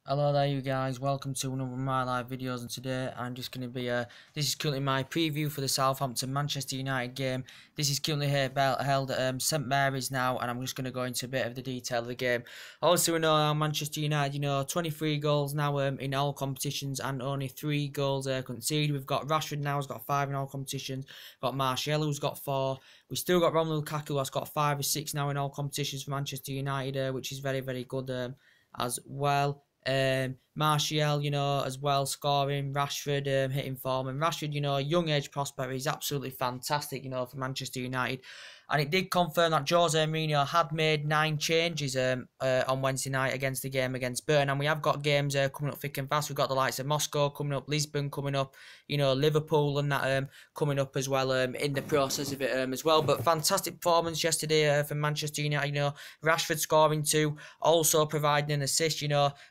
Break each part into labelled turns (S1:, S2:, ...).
S1: Hello there you guys, welcome to another of my live videos, and today I'm just going to be, this is currently my preview for the Southampton Manchester United game. This is currently held at St Mary's now, and I'm just going to go into a bit of the detail of the game. Also, we know Manchester United, 23 goals now in all competitions and only 3 goals conceded. We've got Rashford now, who's got 5 in all competitions. We've got Martial, who's got 4. We still got Romelu Lukaku, who's got 5 or 6 now in all competitions for Manchester United, which is very, very good as well. Martial, as well, scoring. Rashford, hitting form. And Rashford, young age prospect, he's absolutely fantastic, for Manchester United. And it did confirm that Jose Mourinho had made 9 changes on Wednesday night against the game against Burton. And we have got games coming up thick and fast. We've got the likes of Moscow coming up, Lisbon coming up, Liverpool and that coming up as well in the process of it as well. But fantastic performance yesterday from Manchester United. Rashford scoring 2, also providing an assist.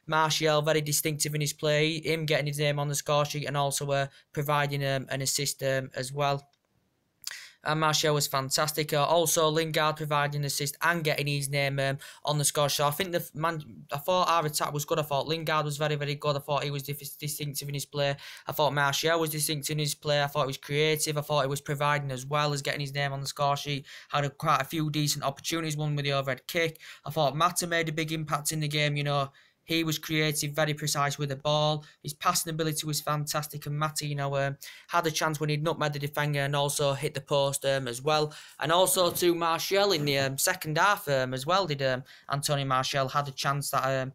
S1: Martial very distinctive in his play, him getting his name on the score sheet and also providing an assist as well. And Martial was fantastic. Also, Lingard providing an assist and getting his name on the score. So I think I thought our attack was good. I thought Lingard was very, very good. I thought he was distinctive in his play. I thought Martial was distinctive in his play. I thought he was creative. I thought he was providing as well as getting his name on the score sheet. Had quite a few decent opportunities, one with the overhead kick. I thought Mata made a big impact in the game, He was creative, very precise with the ball. His passing ability was fantastic. And Matty, had a chance when he'd nutmegged the defender and also hit the post as well. And also to Martial in the second half as well. Did Anthony Martial had a chance that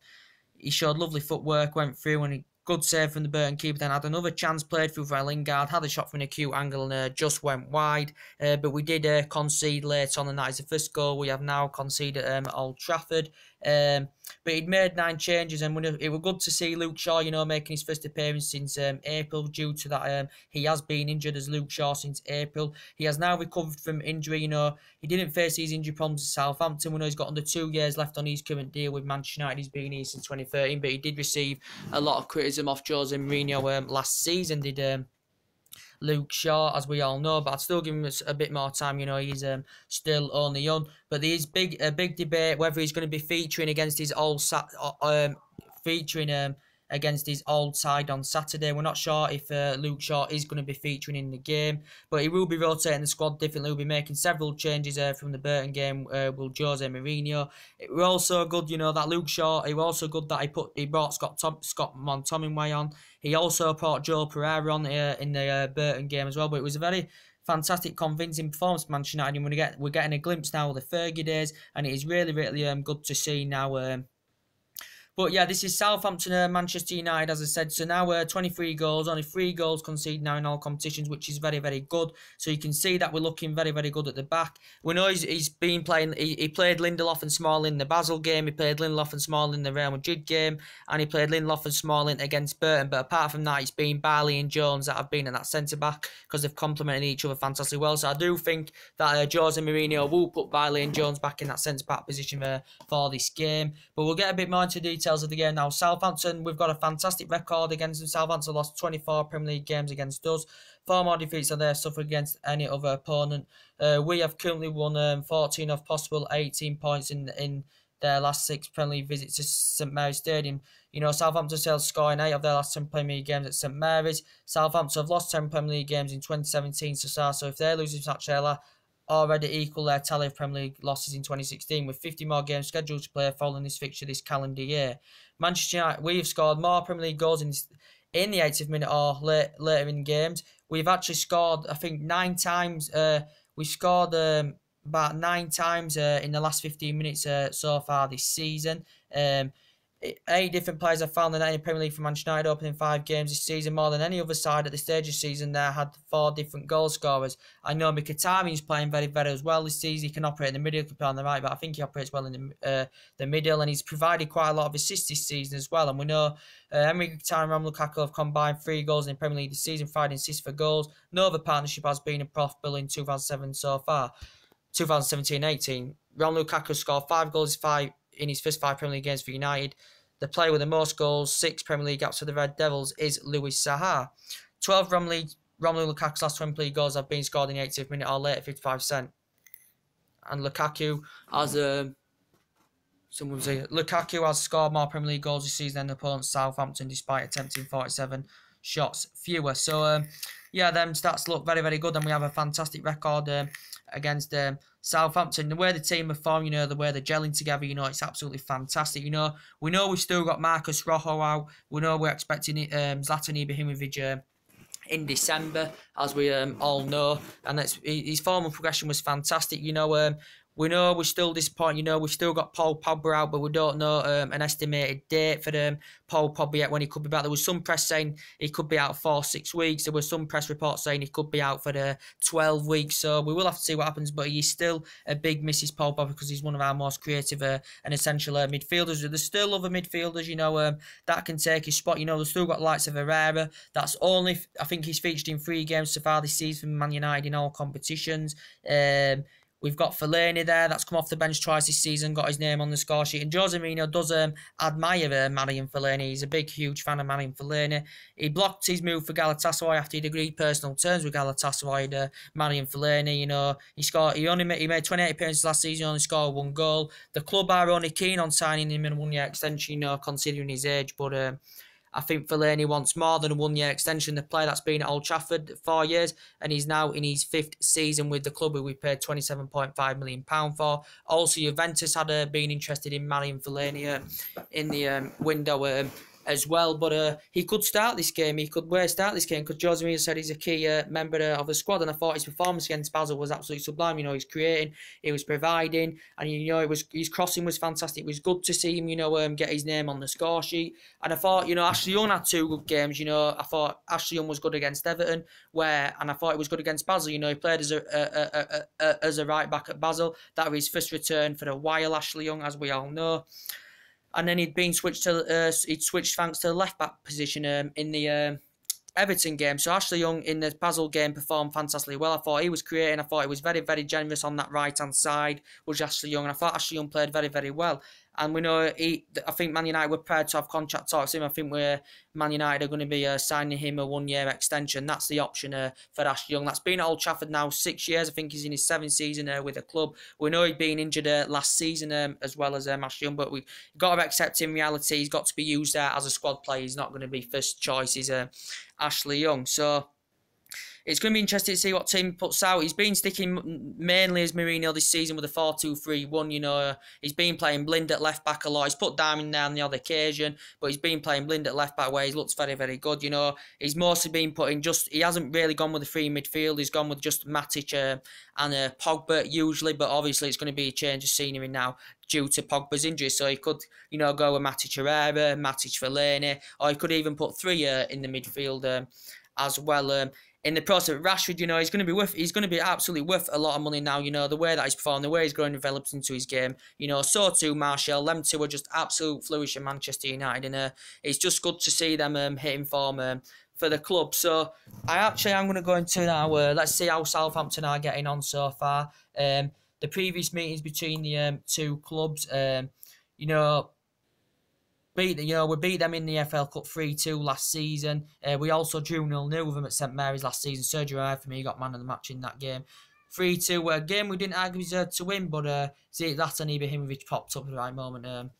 S1: he showed lovely footwork, went through and good save from the Burton keeper. Then had another chance played through for Lingard, had a shot from an acute angle and just went wide. But we did concede late on, and that is the first goal we have now conceded at Old Trafford. But he'd made 9 changes, and it was good to see Luke Shaw, making his first appearance since April, due to that he has been injured as Luke Shaw since April. He has now recovered from injury. He didn't face these injury problems at Southampton. We know he's got under 2 years left on his current deal with Manchester United. He's been here since 2013, but he did receive a lot of criticism off Jose Mourinho last season. Did Luke Shaw, as we all know, but I'd still give him a bit more time. He's still only young. But there's a big debate whether he's going to be featuring against his old against his old side on Saturday. We're not sure if Luke Shaw is going to be featuring in the game, but he will be rotating the squad differently. He'll be making several changes from the Burton game with Jose Mourinho. It was also good, that Luke Shaw, it was also good that he brought Scott McTominay on. He also brought Joe Pereira on in the Burton game as well, but it was a very fantastic, convincing performance for Manchester United. We're getting a glimpse now of the Fergie days, and it is really, really good to see now. But yeah, this is Southampton, Manchester United, as I said. So now 23 goals, only 3 goals conceded now in all competitions, which is very, very good. So you can see that we're looking very, very good at the back. We know he's been playing, he played Lindelof and Smalling in the Basel game, he played Lindelof and Smalling in the Real Madrid game, and he played Lindelof and Smalling against Burton. But apart from that, it's been Barley and Jones that have been in that centre-back, because they've complemented each other fantastically well. So I do think that Jose Mourinho will put Barley and Jones back in that centre-back position for this game. But we'll get a bit more into details of the game now. Southampton, we've got a fantastic record against them. Southampton lost 24 Premier League games against us. 4 more defeats than they've suffered against any other opponent. We have currently won 14 of possible 18 points in their last 6 Premier League visits to St Mary's Stadium. Southampton still scoring 8 of their last 10 Premier League games at St Mary's. Southampton have lost 10 Premier League games in 2017 so if they lose this match, they'll already equal their tally of Premier League losses in 2016, with 50 more games scheduled to play following this fixture this calendar year. Manchester United, we have scored more Premier League goals in the 80th minute or later in games. We've actually scored, I think, 9 times. We scored about 9 times in the last 15 minutes so far this season. 8 different players have found the net in the Premier League for Manchester United, opening 5 games this season, more than any other side at the stage of the season. There had 4 different goal scorers. I know Mkhitaryan's playing very, very as well this season. He can operate in the middle, he can play on the right, but I think he operates well in the middle, and he's provided quite a lot of assists this season as well. And we know Mkhitaryan and Romelu Lukaku have combined 3 goals in the Premier League this season, providing assists for goals. No other partnership has been profitable in 2007 so far. 2017-18. Romelu Lukaku scored 5 goals in his first 5 Premier League games for United. The player with the most goals, 6 Premier League caps for the Red Devils, is Louis Saha. 12 Romelu Lukaku's last 20 League goals have been scored in the 80th minute or later, 55%. And Lukaku has Someone's here. Lukaku has scored more Premier League goals this season than the opponent Southampton, despite attempting 47 shots fewer. So, yeah, them stats look very, very good, and we have a fantastic record against Southampton. The way the team have formed, you know, the way they're gelling together, you know, it's absolutely fantastic. You know, we know we've still got Marcus Rojo out. We know we're expecting Zlatan Ibrahimovic in December, as we all know, and his form and progression was fantastic. You know, we know we're still disappointed. You know, we've still got Paul Pogba out, but we don't know an estimated date for Paul Pogba yet when he could be back. There was some press saying he could be out 4-6 weeks. There was some press reports saying he could be out for the 12 weeks. So we will have to see what happens. But he's still a big Mrs. Paul Pogba because he's one of our most creative and essential midfielders. There's still other midfielders, you know, that can take his spot. You know, they've still got likes of Herrera. That's only, I think he's featured in 3 games so far this season for Man United in all competitions. We've got Fellaini there, that's come off the bench twice this season, got his name on the score sheet. And Jose Mourinho does admire Marian Fellaini. He's a big, huge fan of Marian Fellaini. He blocked his move for Galatasaray after he'd agreed personal terms with Galatasaray. Marian Fellaini, you know, he made 28 appearances last season, only scored 1 goal. The club are only keen on signing him in a 1-year extension, you know, considering his age, but I think Fellaini wants more than a 1-year extension. The player that's been at Old Trafford 4 years, and he's now in his 5th season with the club, who we paid £27.5 million for. Also, Juventus had been interested in Marian Fellaini in the window as well, but he could start this game. He could start this game because Jose Mourinho said he's a key member of the squad, and I thought his performance against Basel was absolutely sublime. You know, he's creating, he was providing, and you know, his crossing was fantastic. It was good to see him, you know, get his name on the score sheet. And I thought, you know, Ashley Young had 2 good games. You know, I thought Ashley Young was good against Everton, and I thought he was good against Basel. You know, he played as a right back at Basel. That was his first return for a while, Ashley Young, as we all know. And then he'd switched thanks to the left back position in the Everton game. So Ashley Young in the Basel game performed fantastically well. I thought he was creating. I thought he was very, very generous on that right hand side, was Ashley Young, and I thought Ashley Young played very, very well. And we know I think Man United were prepared to have contract talks with him. I think Man United are going to be signing him a 1-year extension. That's the option for Ashley Young. That's been at Old Trafford now 6 years. I think he's in his 7th season with the club. We know he'd been injured last season as well as Ashley Young, but we've got to accept in reality he's got to be used as a squad player. He's not going to be first choice. He's Ashley Young. So it's going to be interesting to see what team puts out. He's been sticking mainly as Mourinho this season with a 4-2-3-1. You know, he's been playing Blind at left back a lot. He's put Diamond there on the odd occasion, but he's been playing Blind at left back where he looks very, very good. You know, he's mostly been putting he hasn't really gone with the 3 midfield. He's gone with just Matic and Pogba usually, but obviously it's going to be a change of scenery now due to Pogba's injury. So he could, you know, go with Matic Herrera, Matic Fellaini, or he could even put 3 in the midfield as well. In the process of Rashford, you know, he's going to be absolutely worth a lot of money now. You know, the way that he's performed, the way he's growing and developed into his game. You know, so too Martial. Them 2 are just absolute flourish in Manchester United, and it's just good to see them hitting form for the club. So I'm going to go into now. Let's see how Southampton are getting on so far. The previous meetings between the 2 clubs, you know. We beat them in the FL Cup 3-2 last season. We also drew 0-0 with them at St Mary's last season. Sergio Aurier, for me, got man of the match in that game. 3-2, a game we didn't argue deserved to win, but Zlatan Ibrahimovic popped up at the right moment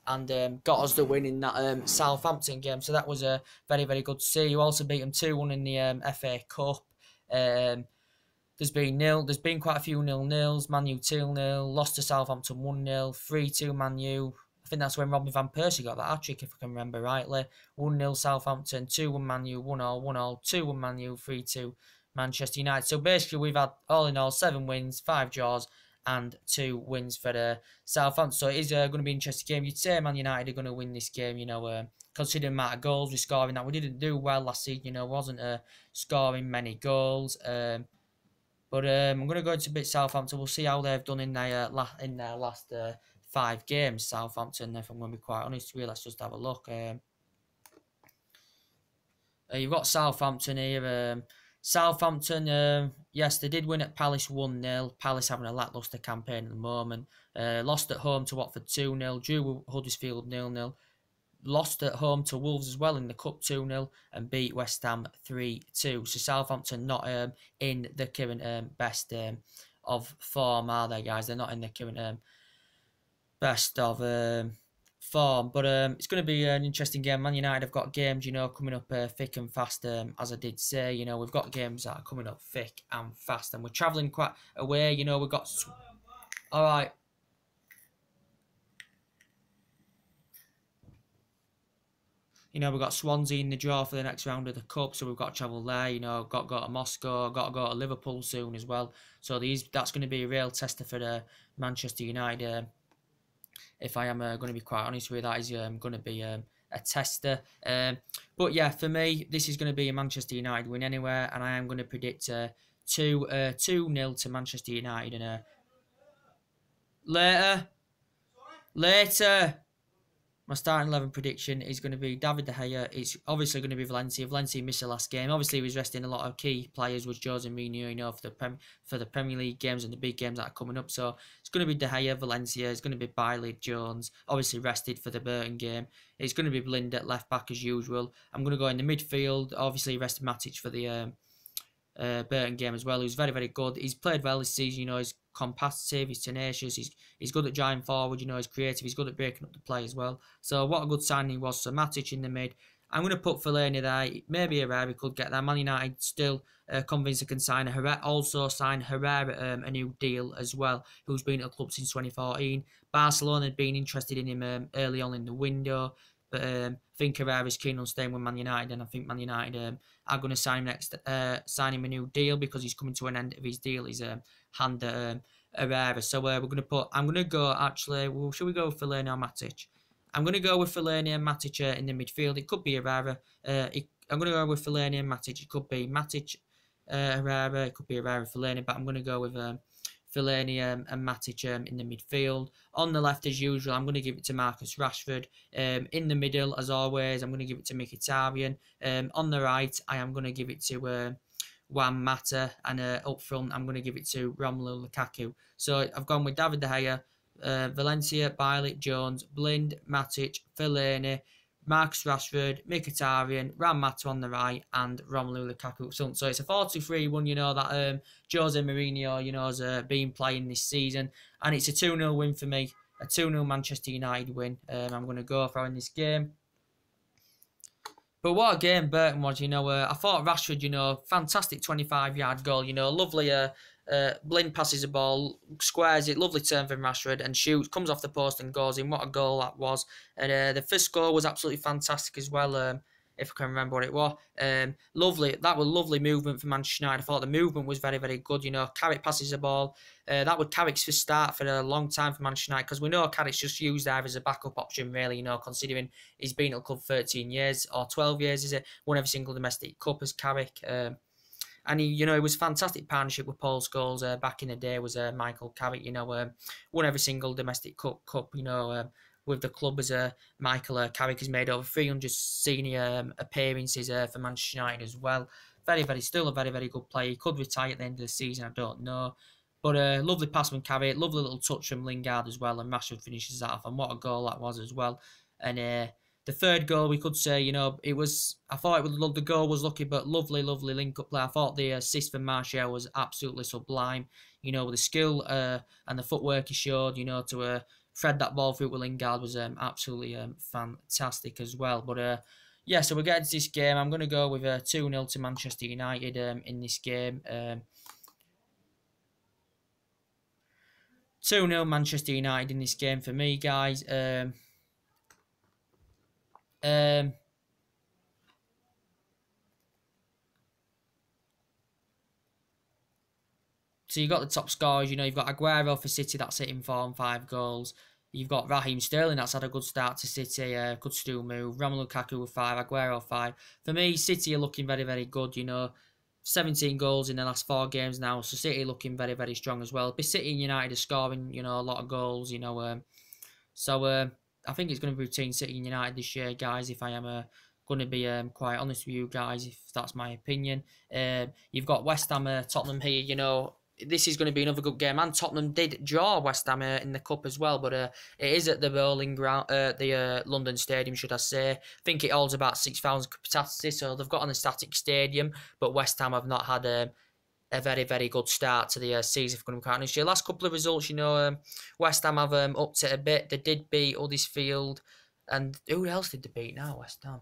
S1: and got us the win in that Southampton game. So that was very, very good to see. You also beat them 2-1 in the FA Cup. There's been quite a few 0-0s. Man U 2-0, lost to Southampton 1-0, 3-2 Man U. I think that's when Robin van Persie got that hat-trick, if I can remember rightly. 1-0 Southampton, 2-1 Man U, 1-0, 1-0, 2-1 Man U, 3-2 Manchester United. So basically we've had, all in all, 7 wins, 5 draws, and 2 wins for Southampton. So it is going to be an interesting game. You'd say Man United are going to win this game, you know, considering the amount of goals we're scoring. That we didn't do well last season, you know, wasn't scoring many goals. But I'm going to go into a bit Southampton. We'll see how they've done in their last 5 games, Southampton, if I'm going to be quite honest with you. Let's just have a look. You've got Southampton here. Southampton, yes, they did win at Palace 1-0. Palace having a lacklustre campaign at the moment. Lost at home to Watford 2-0. Drew with Huddersfield 0-0. Lost at home to Wolves as well in the Cup 2-0 and beat West Ham 3-2. So Southampton not in the current best of form, are they, guys? They're not in the current best of form. But it's going to be an interesting game. Man United have got games, you know, coming up thick and fast. As I did say, you know, we've got games that are coming up thick and fast, and we're travelling quite away. You know, we've got. All right. You know, we've got Swansea in the draw for the next round of the Cup, so we've got to travel there. You know, got to go to Moscow, got to go to Liverpool soon as well. So that's going to be a real tester for the Manchester United. If I am going to be quite honest with you, that is going to be a tester. But yeah, for me, this is going to be a Manchester United win anywhere, and I am going to predict 2-0 to Manchester United. And later. My starting 11 prediction is going to be David De Gea. It's obviously going to be Valencia. Valencia missed the last game. Obviously, he was resting a lot of key players, was Jose Mourinho, you know, for the Premier League games and the big games that are coming up. So it's going to be De Gea, Valencia. It's going to be Bailey, Jones, obviously rested for the Burton game. It's going to be Blind at left back as usual. I'm going to go in the midfield. Obviously, rested Matic for the Burton game as well. He's very, very good. He's played well this season. You know, he's competitive, he's tenacious, he's good at driving forward. You know, he's creative. He's good at breaking up the play as well. So what a good signing he was. So Matic in the mid. I'm going to put Fellaini there. Maybe Herrera could get there. Man United still convinced they can sign Herrera. Also signed Herrera a new deal as well, who's been at the club since 2014. Barcelona had been interested in him early on in the window. But I think Herrera's keen on staying with Man United, and I think Man United are going to sign him a new deal because he's coming to an end of his deal. He's hand Herrera. So we're going to put. I'm going to go actually. Well, should we go with Fellaini or Matic? I'm going to go with Fellaini and Matic in the midfield. It could be Herrera. I'm going to go with Fellaini and Matic. It could be Matic, Herrera. It could be Herrera, Fellaini. But I'm going to go with Fellaini and Matic in the midfield. On the left, as usual, I'm going to give it to Marcus Rashford. In the middle, as always, I'm going to give it to Mkhitaryan. On the right, I am going to give it to Juan Mata. And up front, I'm going to give it to Romelu Lukaku. So I've gone with David De Gea, Valencia, Bailey, Jones, Blind, Matic, Fellaini, Marcus Rashford, Mkhitaryan, Juan Mata on the right, and Romelu Lukaku. So it's a 4-2-3-1, you know, that Jose Mourinho, you know, has been playing this season. And it's a 2-0 win for me, a 2-0 Manchester United win. I'm going to go for in this game. But what a game Burton was, you know. I thought Rashford, you know, fantastic 25-yard goal, you know, lovely. Blind passes the ball, squares it, lovely turn from Rashford and shoots, comes off the post and goes in. What a goal that was. And the first goal was absolutely fantastic as well, if I can remember what it was. Lovely, that was lovely movement for Manchester United. I thought the movement was very, very good. You know, Carrick passes the ball. That was Carrick's first start for a long time for Manchester United, because we know Carrick's just used there as a backup option, really, you know, considering he's been at the club 13 years or 12 years, is it? Won every single domestic cup as Carrick. And he, you know, it was a fantastic partnership with Paul Scholes back in the day. Was Michael Carrick, you know, won every single domestic cup, you know, with the club as Michael Carrick has made over 300 senior appearances for Manchester United as well. Still a very, very good player. He could retire at the end of the season, I don't know. But lovely pass from Carrick, lovely little touch from Lingard as well, and Rashford finishes that off. And what a goal that was as well. And the third goal, we could say, you know, it was. I thought the goal was lucky, but lovely link-up play. I thought the assist from Martial was absolutely sublime. You know, with the skill and the footwork he showed, you know, to thread that ball through with Lingard was absolutely fantastic as well. But yeah, so we're getting to this game. I'm going to go with 2-0 to Manchester United in this game. 2-0 Manchester United in this game for me, guys. So you've got the top scorers, you know, you've got Aguero for City, that's hitting form, 5 goals. You've got Raheem Sterling, that's had a good start to City, good still move. Romelu Lukaku with 5, Aguero 5. For me, City are looking very, very good, you know. 17 goals in the last 4 games now, so City looking very, very strong as well. But City and United are scoring, you know, a lot of goals, you know. So I think it's going to be between City and United this year, guys, if I am going to be quite honest with you guys, if that's my opinion. You've got West Ham, Tottenham here, you know. This is going to be another good game, and Tottenham did draw West Ham in the cup as well, but it is at the Bowling Ground, the London Stadium, should I say. I think it holds about 6,000 capacity, so they've got an static stadium, but West Ham have not had a very, very good start to the season for Graham this year. Last couple of results, West Ham have upped it a bit. They did beat Huddersfield, and who else did they beat now, West Ham?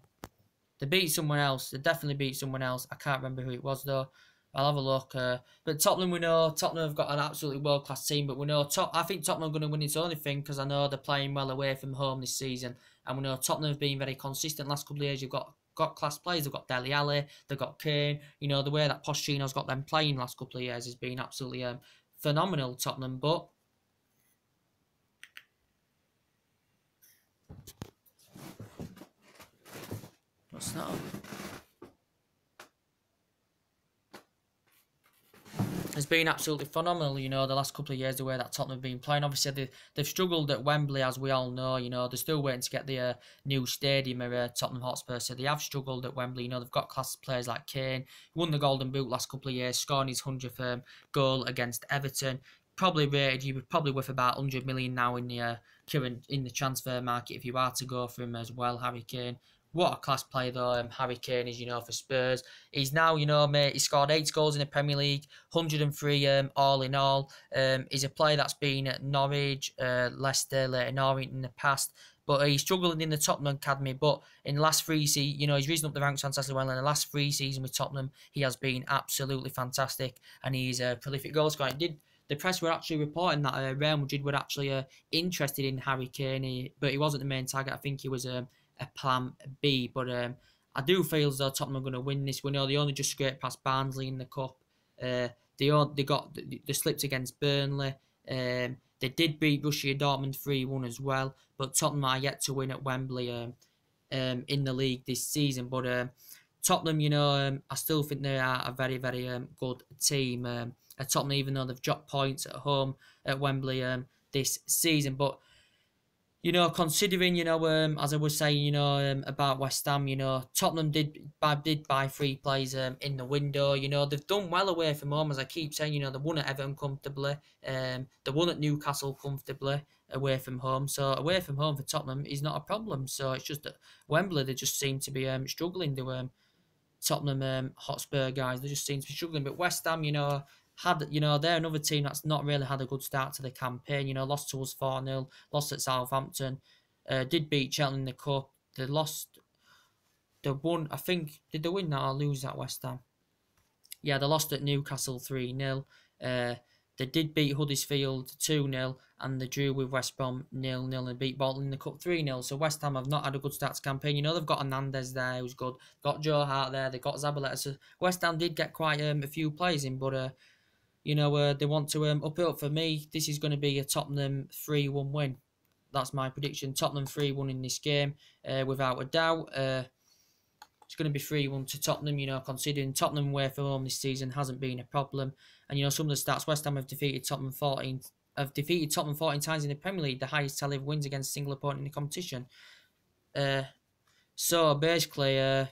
S1: They beat someone else. They definitely beat someone else. I can't remember who it was, though. I'll have a look. But Tottenham, we know Tottenham have got an absolutely world-class team, but we know I think Tottenham are going to win its only thing because I know they're playing well away from home this season, and we know Tottenham have been very consistent last couple of years. You've got class players. They've got Dele Alli, they've got Kane. The way that Pochettino's got them playing last couple of years has been absolutely phenomenal, Tottenham. But what's that? It's been absolutely phenomenal, the last couple of years, the way that Tottenham have been playing. Obviously, they've struggled at Wembley, as we all know. They're still waiting to get the new stadium at Tottenham Hotspur, so they have struggled at Wembley. They've got class players like Kane, who won the Golden Boot last couple of years, scoring his 100th goal against Everton. Probably rated, you would probably worth about 100 million now in the current transfer market if you are to go for him as well, Harry Kane. What a class player, though, Harry Kane is, for Spurs. He's now, mate, he scored 8 goals in the Premier League, 103 all in all. He's a player that's been at Norwich, Leicester, Leyton Orient in the past. But he's struggling in the Tottenham academy. But in the last 3 seasons, he's risen up the ranks fantastically well. In the last 3 seasons with Tottenham, he has been absolutely fantastic. And he's a prolific goal scorer. The press were actually reporting that Real Madrid were actually interested in Harry Kane, but he wasn't the main target. I think he was a plan B, but I do feel as though Tottenham are going to win this. We know they only just scraped past Barnsley in the cup. They slipped against Burnley. They did beat Borussia Dortmund 3-1 as well, but Tottenham are yet to win at Wembley in the league this season. But Tottenham, I still think they are a very, very good team. At Tottenham, even though they've dropped points at home at Wembley this season, but considering, as I was saying, about West Ham, Tottenham did buy 3 players in the window. They've done well away from home, as I keep saying. They won at Everton comfortably. They won at Newcastle comfortably away from home. So away from home for Tottenham is not a problem. So it's just that Wembley, they just seem to be struggling to Tottenham Hotspur guys. They just seem to be struggling. But West Ham, they're another team that's not really had a good start to the campaign. Lost to us 4-0, lost at Southampton, did beat Cheltenham in the cup. They lost, they won, I think, did they win that or lose at West Ham? Yeah, they lost at Newcastle 3-0. They did beat Huddersfield 2-0, and they drew with West Brom 0-0 and beat Bolton in the cup 3-0. So West Ham have not had a good start to campaign. They've got Hernandez there, who's good. Got Joe Hart there. They've got Zabaleta. So West Ham did get quite a few players in, but they want to up it up. For me, this is going to be a Tottenham 3-1 win. That's my prediction. Tottenham 3-1 in this game, without a doubt. It's going to be 3-1 to Tottenham, considering Tottenham away from home this season hasn't been a problem. And, some of the stats, West Ham have defeated Tottenham 14 times in the Premier League, the highest tally of wins against a single opponent in the competition. So, basically,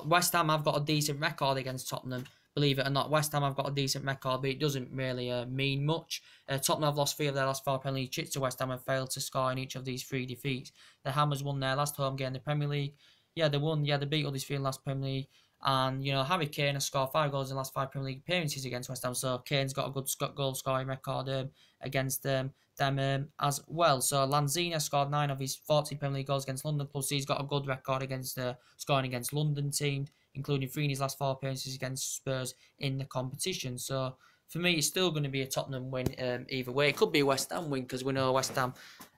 S1: West Ham have got a decent record against Tottenham. Believe it or not, West Ham have got a decent record, but it doesn't really mean much. Tottenham have lost 3 of their last 4 Premier League trips to West Ham and failed to score in each of these 3 defeats. The Hammers won their last home game in the Premier League. Yeah, they won. Yeah, they beat Huddersfield last Premier League. And, Harry Kane has scored 5 goals in the last 5 Premier League appearances against West Ham. So, Kane's got a good goal-scoring record against them as well. So, Lanzini scored 9 of his 14 Premier League goals against London. Plus, he's got a good record against scoring against London teams, including 3 in his last 4 appearances against Spurs in the competition. So, for me, it's still going to be a Tottenham win either way. It could be a West Ham win because we know West Ham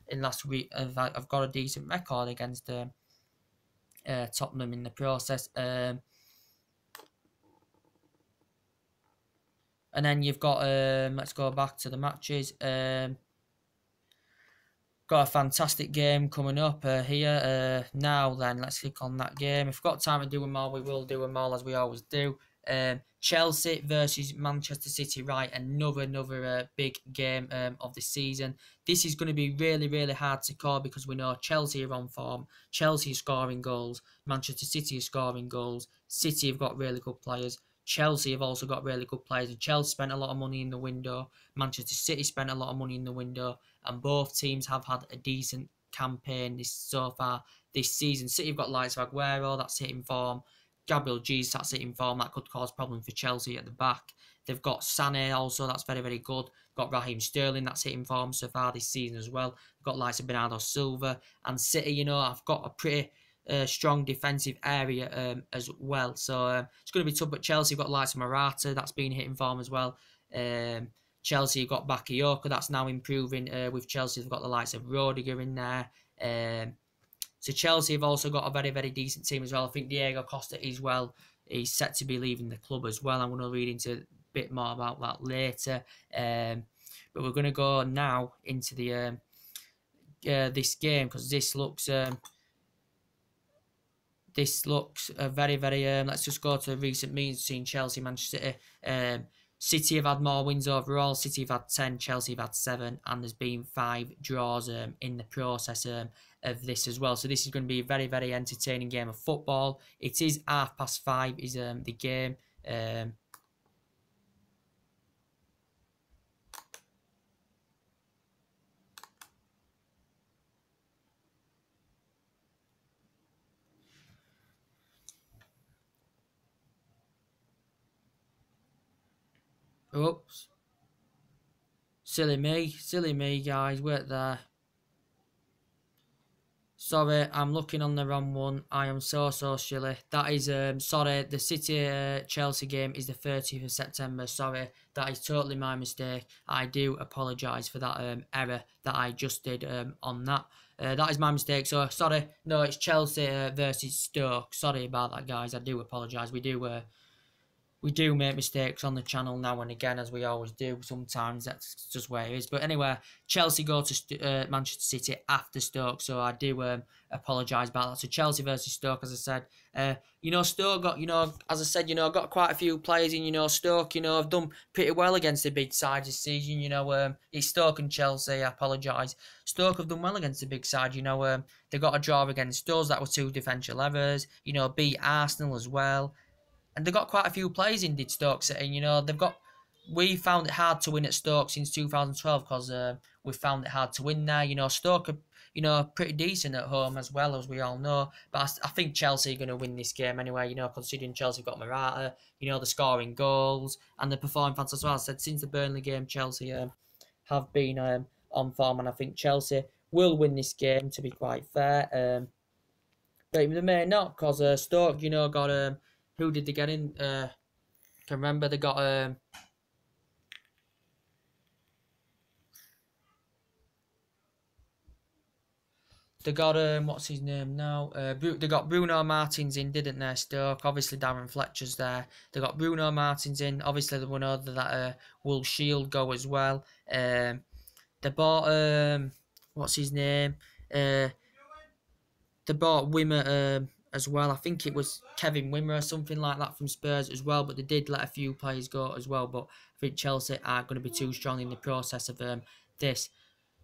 S1: in last week have got a decent record against Tottenham in the process. And then you've got, let's go back to the matches. Got a fantastic game coming up here. Now then, let's click on that game. If we've got time to do them all, we will do them all as we always do. Chelsea versus Manchester City, right? Another big game of the season. This is going to be really, really hard to call because we know Chelsea are on form. Chelsea are scoring goals. Manchester City are scoring goals. City have got really good players. Chelsea have also got really good players. And Chelsea spent a lot of money in the window. Manchester City spent a lot of money in the window. And both teams have had a decent campaign so far this season. City have got likes of Aguero, that's hitting form. Gabriel Jesus, that's it in form. That could cause problems for Chelsea at the back. They've got Sané also, that's very, very good. Got Raheem Sterling, that's hitting form so far this season as well. Got likes of Bernardo Silva. And City, you know, I've got a pretty strong defensive area as well. So it's going to be tough, but Chelsea have got likes of Morata, that's been hitting form as well. Chelsea have got Bakayoko, that's now improving. With Chelsea, they've got the likes of Rodiger in there. So Chelsea have also got a very, very decent team as well. I think Diego Costa is well. He's set to be leaving the club as well. I'm going to read into a bit more about that later. But we're going to go now into the this game because this looks very, very. Let's just go to the recent meetings between Chelsea and Manchester City. City have had more wins overall. City have had 10, Chelsea have had 7, and there's been 5 draws in the process of this as well. So this is going to be a very, very entertaining game of football. It is 5:30 is the game. Oops. Silly me, guys. Wait there. Sorry, I'm looking on the wrong one. I am so silly. That is, sorry, the City-Chelsea game is the 30th of September. Sorry, that is totally my mistake. I do apologise for that error that I just did on that. That is my mistake. So, sorry. No, it's Chelsea versus Stoke. Sorry about that, guys. I do apologise. We do make mistakes on the channel now and again, as we always do. Sometimes that's just where it is. But anyway, Chelsea go to Manchester City after Stoke, so I do apologise about that. So Chelsea versus Stoke, as I said. You know, Stoke got, as I said, got quite a few players in. Stoke, have done pretty well against the big sides this season. It's Stoke and Chelsea. I apologise. Stoke have done well against the big side. They got a draw against us. That were 2 defensive errors. Beat Arsenal as well. And they've got quite a few players in, did Stoke City. We found it hard to win at Stoke since 2012 because we found it hard to win there. Stoke are, pretty decent at home as well, as we all know. But I think Chelsea are going to win this game anyway, considering Chelsea got Morata, the scoring goals and the performing fans as well. I said since the Burnley game, Chelsea have been on form, and I think Chelsea will win this game, to be quite fair. But they may not, because Stoke, got... who did they get in? Can remember they got what's his name now? They got Bruno Martins in, didn't they? Stoke. Obviously Darren Fletcher's there. They got Bruno Martins in. Obviously we know that Will Shield go as well. They bought what's his name? They bought Wimmer as well. I think it was Kevin Wimmer or something like that from Spurs as well, but they did let a few players go as well. But I think Chelsea are going to be too strong in the process of this.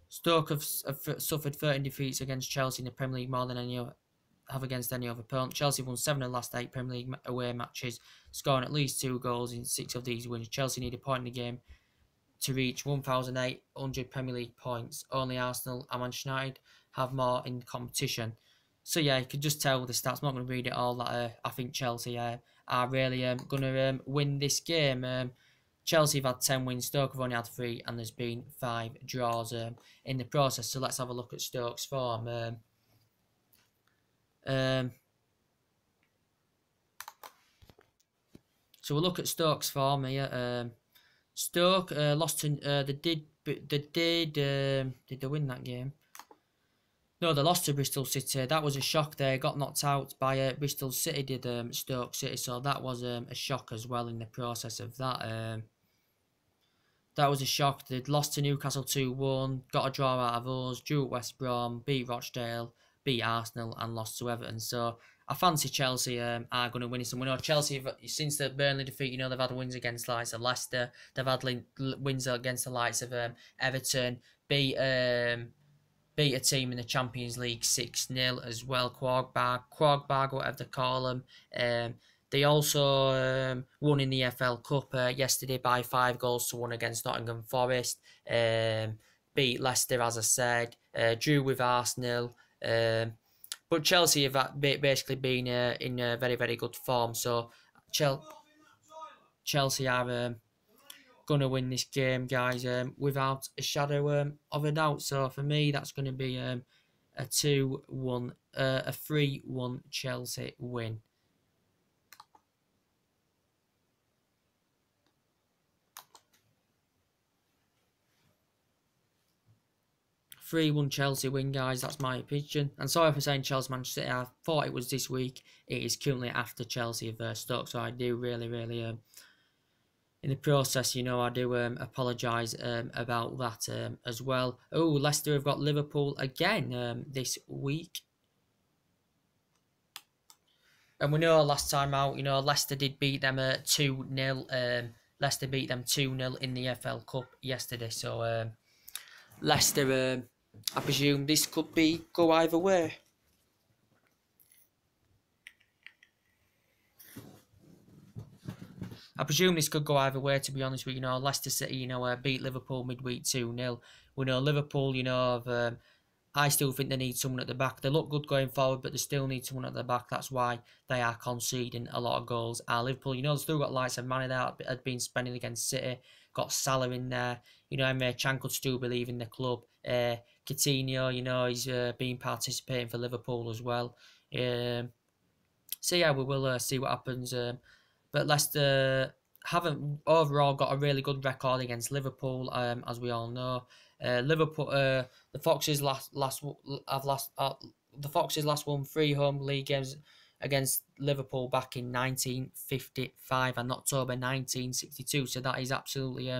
S1: Stoke have suffered 13 defeats against Chelsea in the Premier League, more than have against any other opponent. Chelsea won 7 of the last 8 Premier League away matches, scoring at least 2 goals in 6 of these wins. Chelsea need a point in the game to reach 1,800 Premier League points. Only Arsenal and Manchester United have more in competition. So yeah, you could just tell the stats. I'm not going to read it all. That I think Chelsea are really going to win this game. Chelsea have had 10 wins, Stoke have only had 3, and there's been 5 draws in the process. So let's have a look at Stoke's form. So we'll look at Stoke's form here. Stoke lost to did they win that game? No, they lost to Bristol City. That was a shock. They got knocked out by Bristol City, did Stoke City. So that was a shock as well in the process of that. That was a shock. They'd lost to Newcastle 2-1, got a draw out of us, drew at West Brom, beat Rochdale, beat Arsenal, and lost to Everton. So I fancy Chelsea are going to win this. And we know Chelsea, since the Burnley defeat, they've had wins against the likes of Leicester. They've had wins against the likes of Everton, beat a team in the Champions League 6-0 as well, Quagbarg, whatever they call them. They also won in the FL Cup yesterday by 5-1 against Nottingham Forest. Beat Leicester, as I said. Drew with Arsenal. But But Chelsea have basically been in very, very good form. So Chelsea are going to win this game, guys, without a shadow of a doubt. So for me, that's going to be a 2-1, a 3-1 Chelsea win. Chelsea win, guys. That's my opinion. And sorry for saying Chelsea Manchester City. I thought it was this week. It is currently after Chelsea versus Stoke. So I do really, in the process, I do apologise about that as well. Oh, Leicester have got Liverpool again this week. And we know last time out, Leicester did beat them 2-0. Leicester beat them 2-0 in the FL Cup yesterday. So Leicester, I presume this could go either way. I presume this could go either way, to be honest with you. Leicester City, beat Liverpool midweek 2-0. We know Liverpool, I still think they need someone at the back. They look good going forward, but they still need someone at the back. That's why they are conceding a lot of goals. Liverpool, they've still got likes of Mane that had been spending against City. Got Salah in there. Emre Can could still believe in the club. Coutinho, he's been participating for Liverpool as well. So yeah, we will see what happens. But Leicester haven't overall got a really good record against Liverpool, as we all know. Liverpool, the Foxes last won 3 home league games against Liverpool back in 1955 and October 1962. So that is absolutely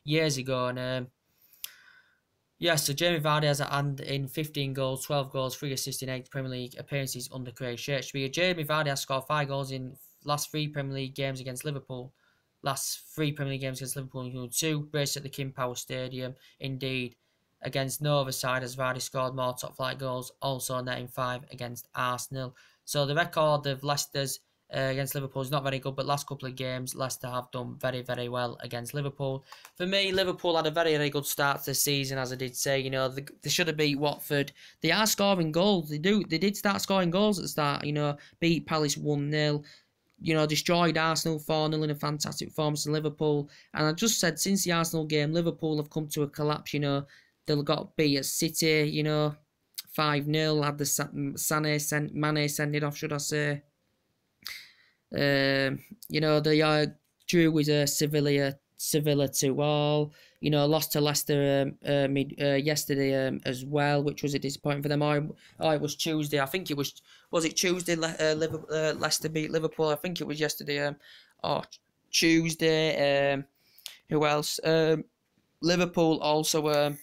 S1: years ago. And yeah, so Jamie Vardy has a hand in 15 goals, 12 goals, 3 assists in 8 Premier League appearances under Craig Shakespeare. Jamie Vardy has scored 5 goals in last 3 Premier League games against Liverpool. Last 3 Premier League games against Liverpool include 2 braces at the King Power Stadium. Indeed, against no other side has Vardy scored more top-flight goals, also netting 5 against Arsenal. So the record of Leicester's against Liverpool is not very good, but last couple of games, Leicester have done very, very well against Liverpool. For me, Liverpool had a very, very good start to the season, as I did say. They should have beat Watford. They are scoring goals. They did start scoring goals at the start. Beat Palace 1-0. Destroyed Arsenal 4-0 in a fantastic performance in Liverpool. And I just said, since the Arsenal game, Liverpool have come to a collapse. They got beat at City, 5-0. Had the Mane sending off, should I say. They drew with Sevilla 2-all. Lost to Leicester yesterday as well, which was a disappointment for them. It was Tuesday. I think it was it Tuesday? Leicester beat Liverpool. I think it was yesterday. Tuesday. Who else? Liverpool also.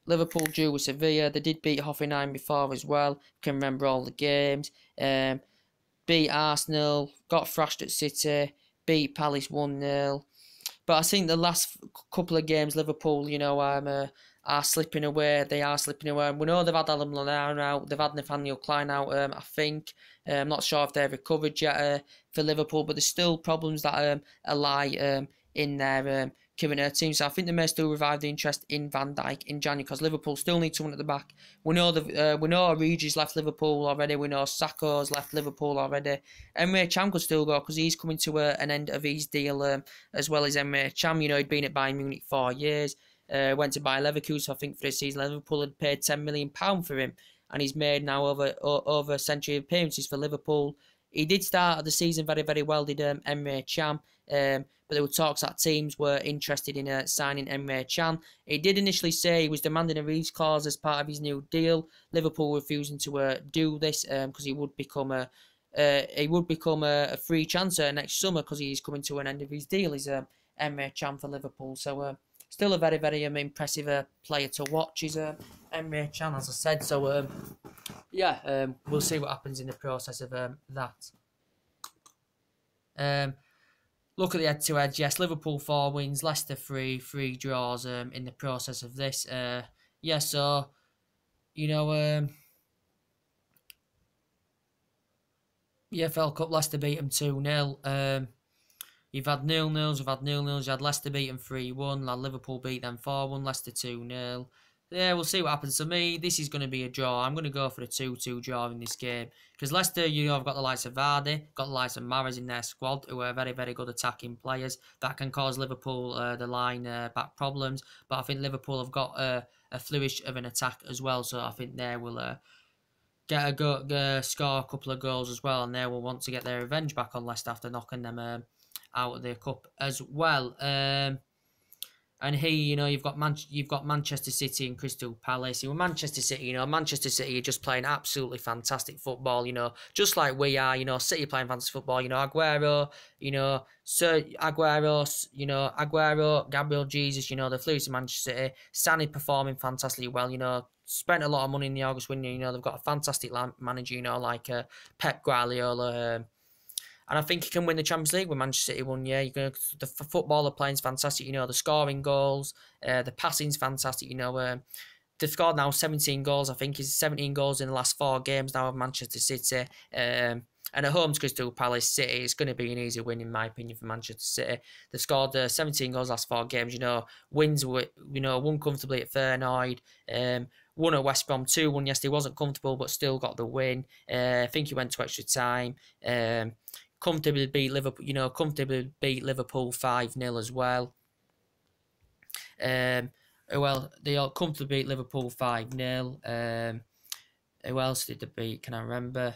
S1: Liverpool drew with Sevilla. They did beat Hoffenheim before as well. Can remember all the games. Beat Arsenal. Got thrashed at City. Beat Palace 1-0. But I think the last couple of games, Liverpool, are slipping away. They are slipping away. We know they've had Alan Lallana out. They've had Nathaniel Klein out, I think. I'm not sure if they've recovered yet for Liverpool, but there's still problems that lie in their current team. So I think they may still revive the interest in Van Dijk in January, because Liverpool still need someone at the back. We know Origi's left Liverpool already. We know Sakho's left Liverpool already. Emre Can could still go because he's coming to an end of his deal, as well as Emre Can. He'd been at Bayern Munich 4 years. Went to Bayer Leverkusen, I think, for this season. Liverpool had paid £10 million for him, and he's made now over a century of appearances for Liverpool. He did start the season very, very well, did Emre Can. But there were talks that teams were interested in signing Emre Can. He did initially say he was demanding a release clause as part of his new deal. Liverpool refusing to do this because he would become a free transfer next summer, because he's coming to an end of his deal. He's Emre Can for Liverpool. So still a very, very impressive player to watch. Is Emre Can, as I said. So we'll see what happens in the process of that. Look at the head-to-head. Yes, Liverpool 4 wins, Leicester 3 draws in the process of this. So, EFL Cup, Leicester beat them 2-0. You've had 0-0s, you've had Leicester beat them 3-1, Liverpool beat them 4-1, Leicester 2-0. yeah, we'll see what happens. To me, this is going to be a draw. I'm going to go for a 2-2 draw in this game. Because Leicester, I've got the likes of Vardy, got the likes of Mahrez in their squad, who are very, very good attacking players. That can cause Liverpool, the line back problems. But I think Liverpool have got a flourish of an attack as well. So I think they will get a go, score a couple of goals as well. And they will want to get their revenge back on Leicester after knocking them out of the cup as well. And here, you've got Manchester City and Crystal Palace. Manchester City, Manchester City are just playing absolutely fantastic football, just like we are, City playing fantastic football, Aguero, Sir Aguero, Aguero, Gabriel Jesus, the flew to Manchester City. Sané performing fantastically well, spent a lot of money in the August window, they've got a fantastic manager, like Pep Guardiola, and I think he can win the Champions League with Manchester City one year. The football they're playing is fantastic. The scoring goals, the passing's fantastic. They've scored now 17 goals. I think it's 17 goals in the last 4 games now of Manchester City. And at home to Crystal Palace City, it's going to be an easy win in my opinion for Manchester City. They've scored 17 goals last 4 games. Wins won comfortably at Feyenoord. Won at West Brom 2-1 yesterday. Wasn't comfortable, but still got the win. I think he went to extra time. Comfortably beat Liverpool, comfortably beat Liverpool 5-0 as well. Well, they all comfortably beat Liverpool 5-0. Who else did they beat? Can I remember?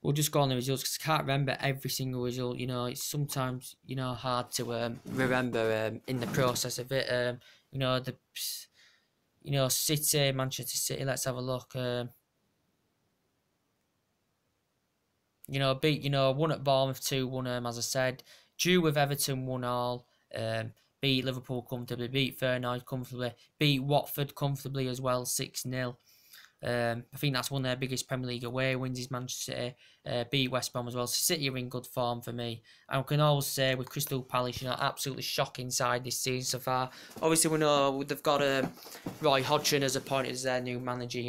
S1: We'll just go on the results because I can't remember every single result. It's sometimes hard to remember in the process of it. City, Manchester City. Let's have a look. Beat, won at Bournemouth 2-1, as I said. Drew with Everton 1-1. Beat Liverpool comfortably. Beat Feyenoord comfortably. Beat Watford comfortably as well, 6-0. I think that's one of their biggest Premier League away wins is Manchester City. Beat West Brom as well. So City are in good form for me. And I can always say with Crystal Palace, absolutely shocking side this season so far. Obviously, we know they've got Roy Hodgson as appointed as their new manager.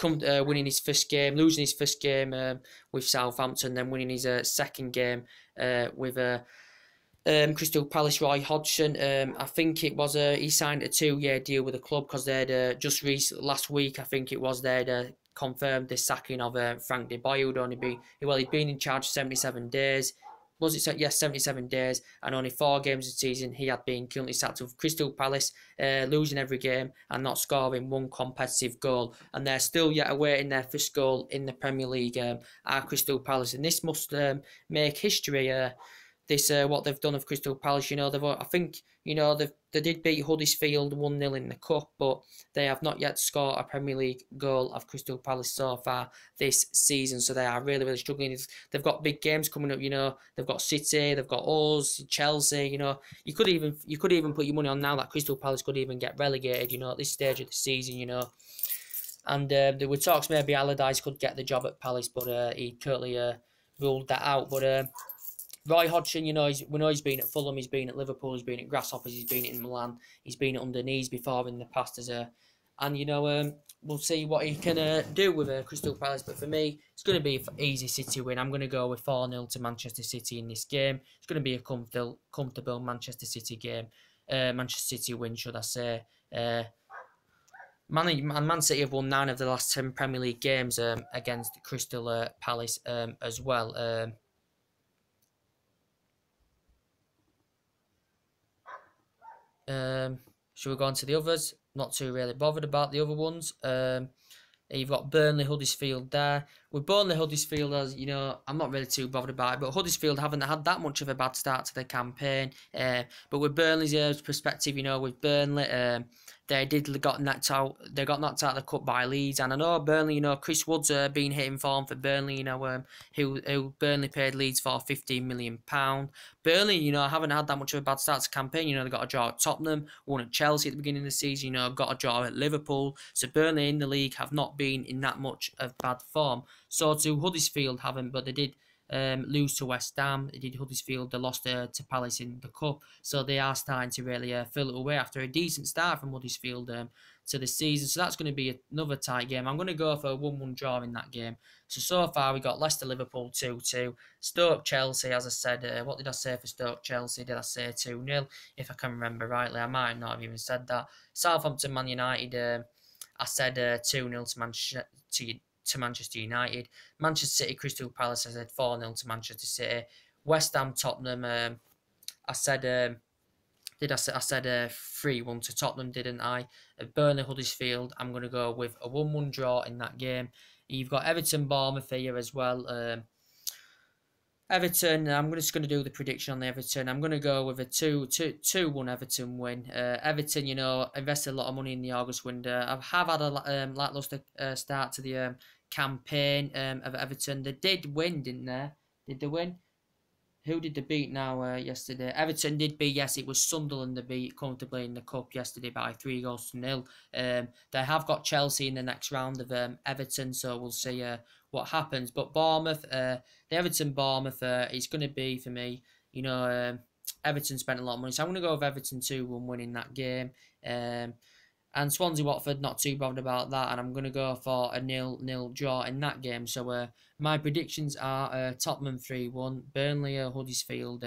S1: Winning his first game, losing his first game with Southampton, then winning his second game with Crystal Palace. Roy Hodgson, I think it was he signed a 2-year deal with the club because they'd just last week, I think it was, they'd confirmed the sacking of Frank de Boer, who'd only been, he'd been in charge 77 days. Was it so? Yes, 77 days, and only 4 games of the season he had been currently sacked with Crystal Palace, losing every game and not scoring one competitive goal. And they're still yet awaiting their first goal in the Premier League, at Crystal Palace. And this must make history. This what they've done of Crystal Palace. I think they did beat Huddersfield 1-0 in the cup, but they have not yet scored a Premier League goal of Crystal Palace so far this season. So they are really, really struggling. They've got big games coming up. They've got City, they've got us, Chelsea. You could even put your money on now that Crystal Palace could even get relegated. At this stage of the season. And there were talks maybe Allardyce could get the job at Palace, but he currently ruled that out. But Roy Hodgson, we know he's been at Fulham, he's been at Liverpool, he's been at Grasshoppers, he's been in Milan, he's been at Underneath before in the past and we'll see what he can do with Crystal Palace. But for me, it's going to be an easy City win. I'm going to go with 4-0 to Manchester City in this game. It's going to be a comfortable Manchester City game. Manchester City win, should I say. Man City have won 9 of the last 10 Premier League games against Crystal Palace as well. Should we go on to the others? Not too really bothered about the other ones. You've got Burnley, Huddersfield there. With Burnley, Huddersfield, as I'm not really too bothered about it, but Huddersfield haven't had that much of a bad start to the campaign. But with Burnley's perspective, with Burnley, they got knocked out. They got knocked out of the cup by Leeds, and I know Burnley. Chris Wood's been hitting form for Burnley. Who Burnley paid Leeds for £15 million. Burnley, haven't had that much of a bad start to the campaign. They got a draw at Tottenham, won at Chelsea at the beginning of the season. Got a draw at Liverpool. So Burnley in the league have not been in that much of bad form. So too Huddersfield haven't, but they did lose to West Ham. They did Huddersfield. They lost to Palace in the cup. So they are starting to really fill it away after a decent start from Huddersfield to the season. So that's going to be another tight game. I'm going to go for a 1-1 draw in that game. So far we got Leicester Liverpool 2-2, Stoke Chelsea, as I said. What did I say for Stoke Chelsea? Did I say 2-0? If I can remember rightly, I might not have even said that. Southampton Man United, I said 2-0 to Manchester United. Manchester City Crystal Palace, I said 4-0 to Manchester City. West Ham Tottenham, I said. I said 3-1 to Tottenham, didn't I? Burnley Huddersfield, I'm going to go with a 1-1 draw in that game. You've got Everton Bournemouth here as well. Everton, I'm just going to do the prediction on the Everton. I'm going to go with a 2-1 Everton win. Everton, you know, invested a lot of money in the August window. I have had a lackluster start to the campaign of Everton. They did win, didn't they? Did they win? Who did they beat now yesterday? Everton did beat, yes, it was Sunderland they beat comfortably in the Cup yesterday by 3-0. They have got Chelsea in the next round of Everton, so we'll see what happens. But Bournemouth, the Everton-Bournemouth, it's going to be, for me, you know, Everton spent a lot of money, so I'm going to go with Everton 2-1 winning that game. And Swansea-Watford, not too bothered about that. And I'm going to go for a 0-0 draw in that game. So my predictions are Tottenham 3-1, Burnley Huddersfield.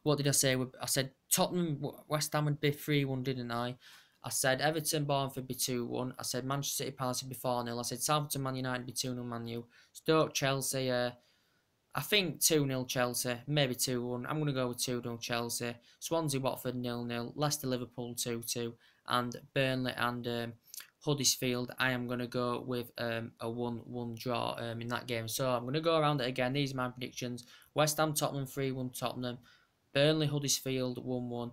S1: What did I say? I said Tottenham West Ham would be 3-1, didn't I? I said Everton Bournemouth would be 2-1. I said Manchester City Palace would be 4-0. I said Southampton Man United would be 2-0 Man U. Stoke Chelsea, I think 2-0 Chelsea, maybe 2-1. I'm going to go with 2-0 Chelsea. Swansea Watford 0-0. Leicester Liverpool 2-2. And Burnley and Huddersfield, I am going to go with a 1-1 draw in that game. So I'm going to go around it again. These are my predictions. West Ham Tottenham 3-1 Tottenham. Burnley Huddersfield 1-1.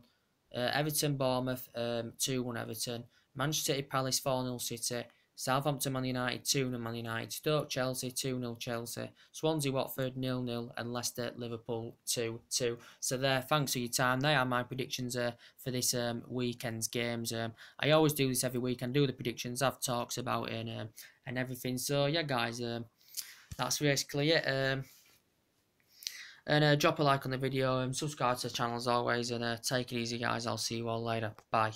S1: Everton Bournemouth 2-1 Everton. Manchester City Palace 4-0 City. Southampton Man United 2-0 Man United. Stoke Chelsea 2-0 Chelsea. Swansea Watford 0-0 and Leicester Liverpool 2-2. So there, thanks for your time. They are my predictions for this weekend's games. I always do this every week and do the predictions, have talks about it and everything. So yeah guys, that's basically it. And drop a like on the video and subscribe to the channel as always, and take it easy guys. I'll see you all later. Bye.